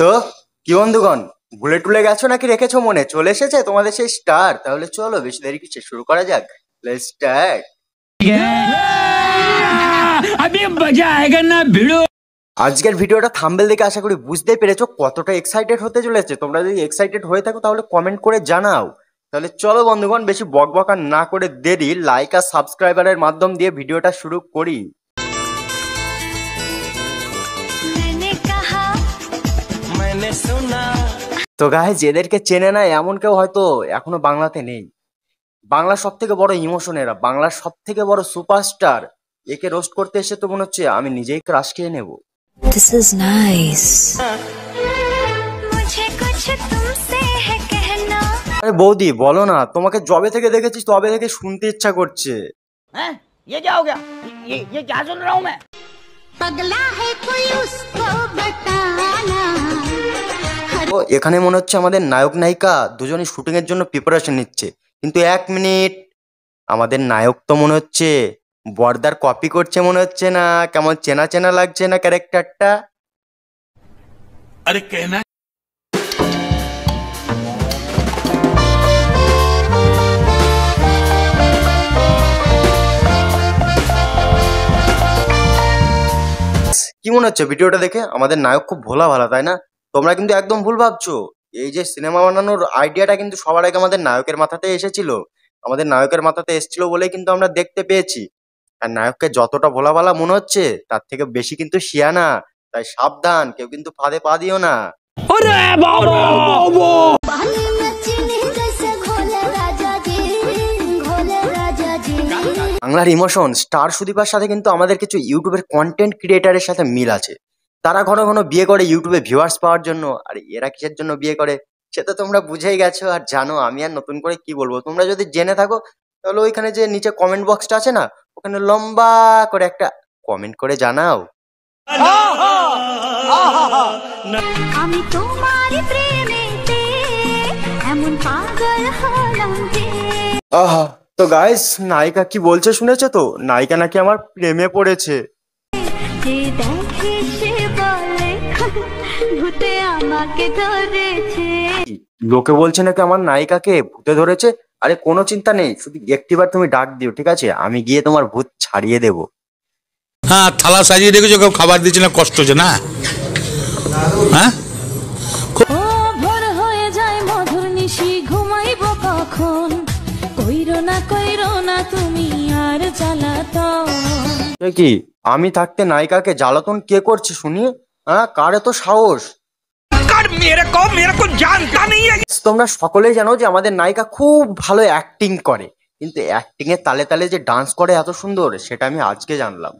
তো কি বন্ধুগণ, ভুলে টুলে গেছো নাকি রেখেছো মনে? চলে এসেছে তোমাদের সেই স্টার। তাহলে চলো বেশি দেরি কিছু শুরু করা যাক। Let's start. আজকের ভিডিওটা থাম্বনেল দেখে আশা করি বুঝতেই পেরেছো কতটা এক্সাইটেড হতে চলেছে। তোমরা যদি এক্সাইটেড হয়ে থাকো তাহলে কমেন্ট করে জানাও। তাহলে চলো বন্ধুগণ, বেশি বকবকা না করে দেরি লাইক আর সাবস্ক্রাইবারের মাধ্যম দিয়ে ভিডিওটা শুরু করি। তো গাইস, এদেরকে চেনে না এমন কেউ হয়তো এখনো বাংলাতে নেই। বাংলার সব থেকে বড় ইমোশন এরা, বাংলার সব থেকে বড় সুপারস্টার। একে রোস্ট করতে এসে তো মনে হচ্ছে আমি নিজেই ক্রাশ খেয়ে নেব। This is nice. আরে বৌদি বলো না, তোমাকে জবে থেকে দেখেছি তবে থেকে শুনতে ইচ্ছা করছে। हैं? ये क्या हो गया? ये क्या सुन रहा हूँ मैं? पगला है कोई उसको बताना। তো এখানে মনে হচ্ছে আমাদের নায়ক নায়িকা দুজনই শুটিং এর জন্য প্রিপারেশন নিচ্ছে, কিন্তু এক মিনিট, আমাদের নায়ক তো মনে হচ্ছে বর্দার কপি করছে মনে হচ্ছে না? কেমন চেনা চেনা লাগছে না ক্যারেক্টারটা? अरे कहना কি মনে হচ্ছে ভিডিওটা দেখে? আমাদের নায়ক খুব ভোলা ভালা, তাই না? তোমরা কিন্তু একদম ভুল ভাবছো। এই যে সিনেমা বানানোর আইডিয়াটা কিন্তু সবার আগে আমাদের নায়কের মাথাতে এসেছিল। আমাদের নায়কের মাথাতে এসেছিল বলেই কিন্তু আমরা দেখতে পেয়েছি। আর নায়ককে যতটা ভোলা ভালা মনে হচ্ছে তার থেকে বেশি কিন্তু শিয়ানা। তাই সাবধান, কেউ কিন্তু ফাঁদে পা দিও না। पानी में चीनी जैसे घोले राजा जी, घोले राजा जी। বাংলার ইমোশন স্টার সুদীপার সাথে কিন্তু আমাদের কিছু ইউটিউবের কন্টেন্ট ক্রিয়েটারের সাথে মিল আছে। তারা ঘন ঘন বিয়ে করে ইউটিউবে ভিউয়ার্স পাওয়ার জন্য। আর এরা কিসের জন্য বিয়ে করে সেটা তোমরা বুঝেই গেছো আর জানো। আমি আর নতুন করে কি বলবো, তোমরা যদি জেনে থাকো তাহলে ওইখানে যে নিচে কমেন্ট বক্সটা আছে না, ওখানে লম্বা করে একটা কমেন্ট করে জানাও। আমি তোমার প্রেমেতে এমন পাগল হলাম যে। আহা, তো গাইস, নায়িকা কি বলছে শুনেছো তো? নায়িকা নাকি আমার প্রেমে পড়েছে। যে দেখে সে বলে ভূতে আমাকে ধরেছে। লোকে বলছে নাকি আমার নায়িকাকে ভূতে ধরেছে। আরে কোনো চিন্তা নেই, শুধু একটিবার তুমি ডাক দিও, ঠিক আছে? আমি গিয়ে তোমার ভূত ছাড়িয়ে দেবো। हाँ थाला साजिए देखो কেউ খাবার দিচ্ছে না, কষ্ট হচ্ছে না? হ্যাঁ ও ভোর হয়ে যায় মধুর নিশি, ঘুমাইব কখন? কইরো না তুমি আর জ্বালাতন। এ কি, আমি থাকতে নায়িকাকে জ্বালাতন কে করছে শুনি? হ্যাঁ, কার এত সাহস? मेरे को जानता नहीं है। তোমরা সকলেই জানো যে আমাদের নায়িকা খুব ভালো অ্যাক্টিং করে, কিন্তু অ্যাক্টিং এর তালে তালে যে ডান্স করে এত সুন্দর, সেটা আমি আজকে জানলাম।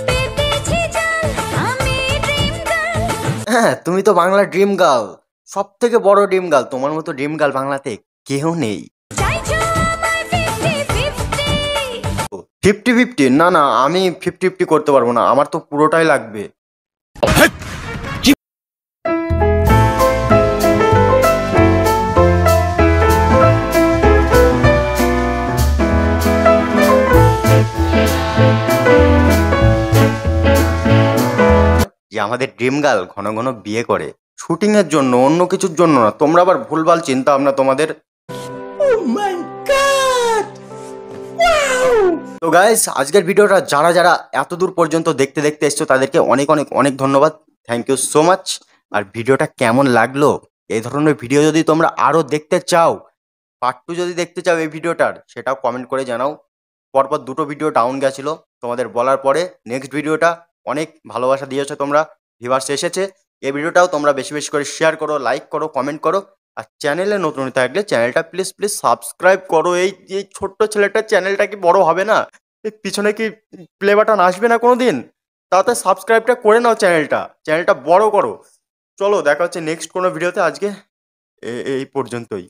পেতেছি জাল, আমি ড্রিম গার্ল। হ্যাঁ, তুমি তো বাংলা ড্রিম গার্ল, সব থেকে বড় ড্রিম গার্ল। তোমার মতো ড্রিম গার্ল বাংলাতে কেউ নেই। চাইছো আমায় 50-50? 50-50? না না, আমি 50-50 করতে পারবো না, আমার তো পুরোটাই লাগবে। যে আমাদের ড্রিম গার্ল ঘন ঘন বিয়ে করে শুটিং এর জন্য, অন্য কিছুর জন্য না। তোমরা আবার ভুলভাল চিন্তা ভাবনা তোমাদের। তো গাইস, আজকের ভিডিওটা যারা যারা এত দূর পর্যন্ত দেখতে দেখতে এসছো তাদেরকে অনেক অনেক অনেক ধন্যবাদ। Thank you so much. আর ভিডিওটা কেমন লাগলো? এই ধরনের ভিডিও যদি তোমরা আরো দেখতে চাও, পার্ট 2 যদি দেখতে চাও এই ভিডিওটার, সেটাও কমেন্ট করে জানাও। পরপর দুটো ভিডিও ডাউন গেছিল, তোমাদের বলার পরে নেক্সট ভিডিওটা অনেক ভালোবাসা দিয়েছো তোমরা, ভিউয়ার্স এসেছে। এই ভিডিওটাও তোমরা বেশি বেশি করে শেয়ার করো, লাইক করো, কমেন্ট করো। আর চ্যানেলে নতুন থাকলে চ্যানেলটা প্লিজ প্লিজ সাবস্ক্রাইব করো। এই এই ছোট্ট ছেলেটার চ্যানেলটা কি বড় হবে না? এই পিছনে কি প্লে বাটন আসবে না কোনোদিন? তাতে সাবস্ক্রাইবটা করে নাও, চ্যানেলটা বড় করো। চলো দেখা হচ্ছে নেক্সট কোনো ভিডিওতে। আজকে এই পর্যন্তই।